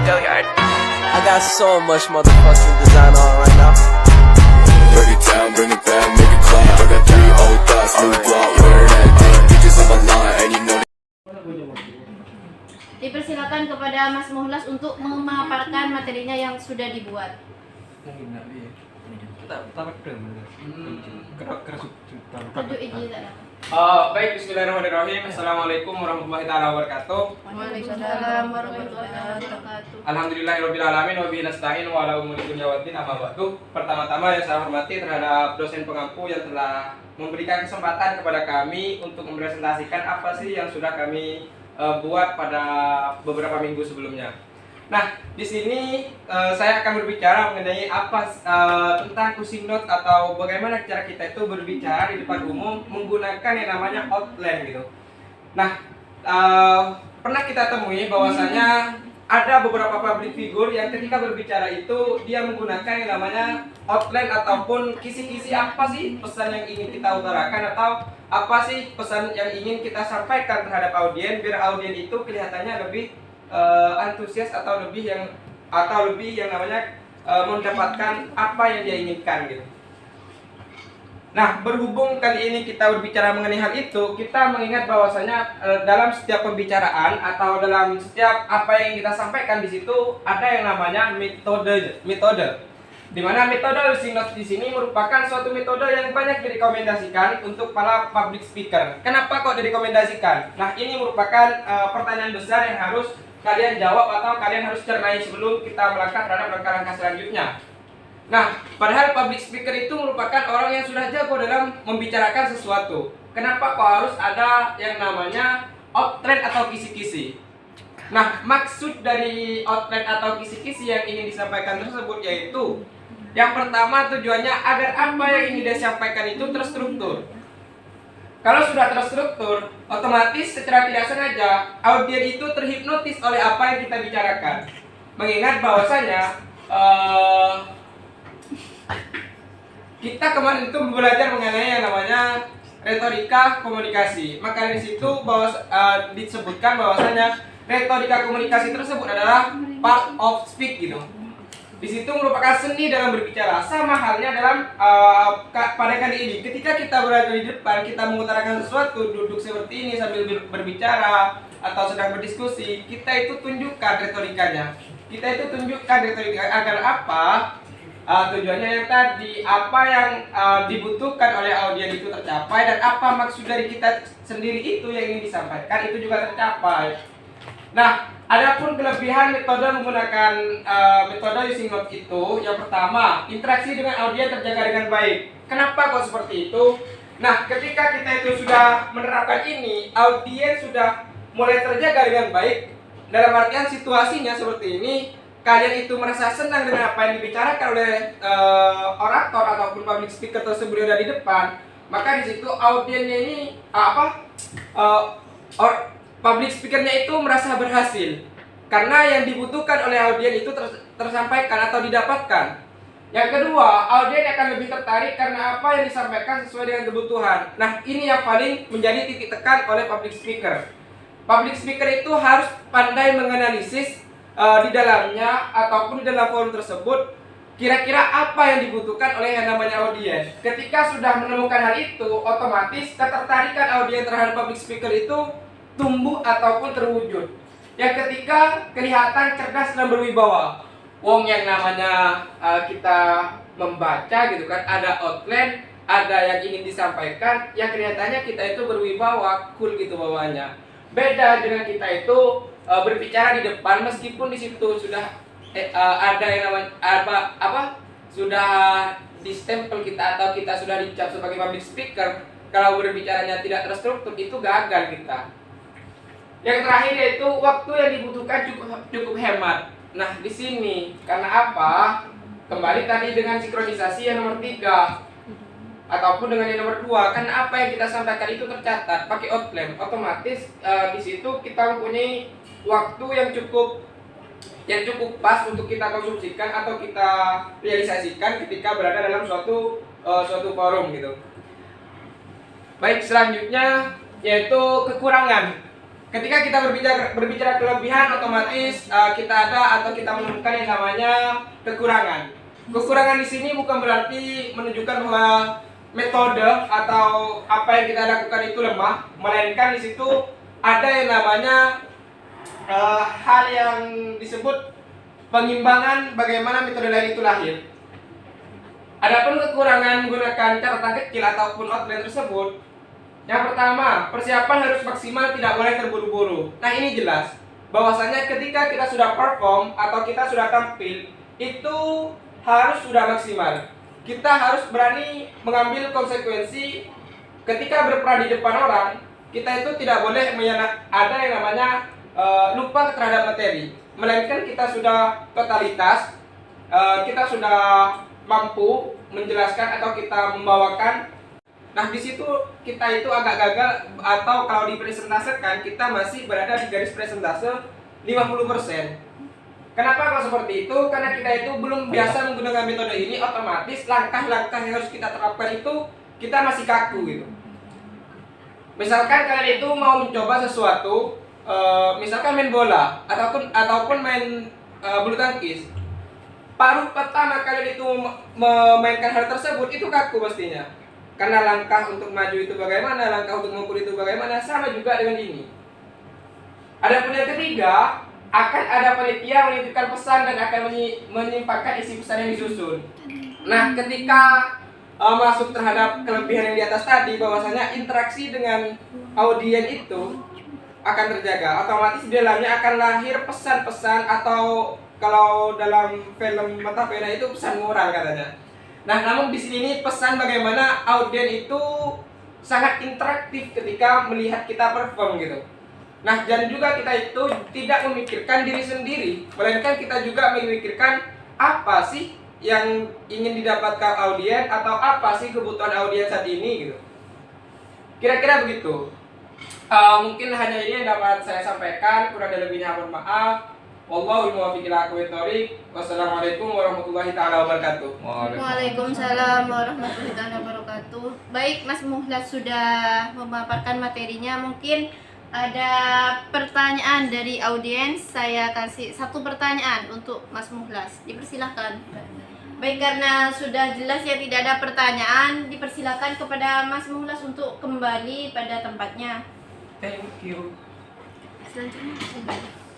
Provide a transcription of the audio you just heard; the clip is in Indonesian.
I got so much motherfucking design on right now. Break it down, bring it back, make it clap. I got 3 old thoughts, new block, wear that thing. Bitches on my line, and you know. Dipersilakan kepada Mas Muhlas untuk memaparkan materinya yang sudah dibuat. Baik, bismillahirrahmanirrahim. Assalamualaikum warahmatullahi wabarakatuh. Waalaikumsalam warahmatullahi wabarakatuh. Alhamdulillahirrahmanirrahim. Wa bihi nasta'in wa ala umuri dunya waddin. Amma ba'du. Pertama-tama yang saya hormati terhadap dosen pengampu yang telah memberikan kesempatan kepada kami untuk mempresentasikan apa sih yang sudah kami buat pada beberapa minggu sebelumnya. Nah, di sini saya akan berbicara mengenai apa tentang closing note atau bagaimana cara kita itu berbicara di depan umum menggunakan yang namanya outline gitu. Nah, pernah kita temui bahwasanya ada beberapa public figure yang ketika berbicara itu dia menggunakan yang namanya outline ataupun kisi-kisi apa sih pesan yang ingin kita utarakan atau apa sih pesan yang ingin kita sampaikan terhadap audiens biar audiens itu kelihatannya lebih antusias atau lebih yang namanya mendapatkan apa yang dia inginkan gitu. Nah, berhubung kali ini kita berbicara mengenai hal itu, kita mengingat bahwasanya dalam setiap pembicaraan atau dalam setiap apa yang kita sampaikan di situ ada yang namanya metode. Di mana metode closing note di sini merupakan suatu metode yang banyak direkomendasikan untuk para public speaker. Kenapa kok direkomendasikan? Nah, ini merupakan pertanyaan besar yang harus kalian jawab atau kalian harus cernai sebelum kita melangkah terhadap langkah-langkah selanjutnya. Nah, padahal public speaker itu merupakan orang yang sudah jago dalam membicarakan sesuatu. Kenapa kok harus ada yang namanya outline atau kisi-kisi? Nah, maksud dari outline atau kisi-kisi yang ingin disampaikan tersebut yaitu yang pertama tujuannya agar apa yang ingin disampaikan itu terstruktur. Kalau sudah terstruktur, otomatis secara tidak sengaja audiens itu terhipnotis oleh apa yang kita bicarakan. Mengingat bahwasanya kita kemarin itu belajar mengenai yang namanya retorika komunikasi. Maka di situ disebutkan bahwasanya retorika komunikasi tersebut adalah part of speak gitu. Di situ merupakan seni dalam berbicara. Sama halnya dalam pada kali ini ketika kita berada di depan, kita mengutarakan sesuatu, duduk seperti ini sambil berbicara atau sedang berdiskusi, kita itu tunjukkan retorikanya. Kita itu tunjukkan retorika agar apa? Tujuannya yang tadi, apa yang dibutuhkan oleh audiens itu tercapai dan apa maksud dari kita sendiri itu yang ingin disampaikan itu juga tercapai. Nah, adapun kelebihan metode menggunakan metode using note itu, yang pertama, interaksi dengan audiens terjaga dengan baik. Kenapa kok seperti itu? Nah, ketika kita itu sudah menerapkan ini, audiens sudah mulai terjaga dengan baik. Dalam artian situasinya seperti ini, kalian itu merasa senang dengan apa yang dibicarakan oleh orator ataupun public speaker tersebut yang ada di depan, maka di situ audiensnya ini public speakernya itu merasa berhasil karena yang dibutuhkan oleh audiens itu tersampaikan atau didapatkan. Yang kedua, audiens akan lebih tertarik karena apa yang disampaikan sesuai dengan kebutuhan. Nah, ini yang paling menjadi titik tekan oleh public speaker. Public speaker itu harus pandai menganalisis di dalamnya ataupun di dalam forum tersebut kira-kira apa yang dibutuhkan oleh yang namanya audiens. Ketika sudah menemukan hal itu, otomatis ketertarikan audiens terhadap public speaker itu tumbuh ataupun terwujud. Yang ketika kelihatan cerdas dan berwibawa. Wong yang namanya kita membaca gitu kan, ada outline, ada yang ingin disampaikan, yang kelihatannya kita itu berwibawa, cool gitu bawaannya. Beda dengan kita itu berbicara di depan meskipun di situ sudah ada yang namanya sudah distempel kita atau kita sudah dicap sebagai public speaker, kalau berbicaranya tidak terstruktur itu gagal kita. Yang terakhir yaitu waktu yang dibutuhkan cukup hemat. Nah, di sini karena apa? Kembali tadi dengan sinkronisasi yang nomor 3 ataupun dengan yang nomor 2, karena apa yang kita sampaikan itu tercatat pakai outline, otomatis di situ kita mempunyai waktu yang cukup pas untuk kita konsumsikan atau kita realisasikan ketika berada dalam suatu forum gitu. Baik, selanjutnya yaitu kekurangan. ketika kita berbicara kelebihan, otomatis kita ada atau kita menemukan yang namanya kekurangan. Kekurangan di sini bukan berarti menunjukkan bahwa metode atau apa yang kita lakukan itu lemah, melainkan di situ ada yang namanya hal yang disebut pengimbangan bagaimana metode lain itu lahir. Adapun kekurangan menggunakan catatan kecil ataupun outline tersebut, yang pertama, persiapan harus maksimal, tidak boleh terburu-buru. Nah, ini jelas bahwasanya ketika kita sudah perform atau kita sudah tampil, itu harus sudah maksimal. Kita harus berani mengambil konsekuensi ketika berperan di depan orang. Kita itu tidak boleh ada yang namanya lupa terhadap materi, melainkan kita sudah totalitas, kita sudah mampu menjelaskan atau kita membawakan. Nah, di situ kita itu agak gagal, atau kalau dipresentasikan kita masih berada di garis presentase 50%. Kenapa kalau seperti itu? Karena kita itu belum biasa menggunakan metode ini, otomatis langkah-langkah yang harus kita terapkan itu kita masih kaku gitu. Misalkan kalian itu mau mencoba sesuatu, misalkan main bola ataupun main bulu tangkis. Paruh pertama kalian itu memainkan hal tersebut itu kaku pastinya. Karena langkah untuk maju itu bagaimana, langkah untuk memukul itu bagaimana, sama juga dengan ini. Adapun yang ketiga, akan ada panitia menitipkan pesan dan akan menyimpangkan isi pesan yang disusun. Nah, ketika masuk terhadap kelebihan yang di atas tadi, bahwasanya interaksi dengan audien itu akan terjaga. Otomatis di dalamnya akan lahir pesan-pesan, atau kalau dalam film Mata Pena itu pesan moral katanya. Nah, namun di sini pesan bagaimana audien itu sangat interaktif ketika melihat kita perform gitu. Nah, dan juga kita itu tidak memikirkan diri sendiri, melainkan kita juga memikirkan apa sih yang ingin didapatkan audien, atau apa sih kebutuhan audien saat ini gitu. Kira-kira begitu. Mungkin hanya ini yang dapat saya sampaikan, kurang dan lebihnya mohon maaf. Wallahul muwaffiq ila aqwamit thoriq. Wassalamualaikum warahmatullahi taala wabarakatuh. Waalaikumsalam warahmatullahi taala wabarakatuh. Baik, Mas Muhlas sudah memaparkan materinya. Mungkin ada pertanyaan dari audiens. Saya kasih satu pertanyaan untuk Mas Muhlas. Dipersilahkan. Baik, karena sudah jelas ya tidak ada pertanyaan, dipersilakan kepada Mas Muhlas untuk kembali pada tempatnya. Thank you. Selanjutnya.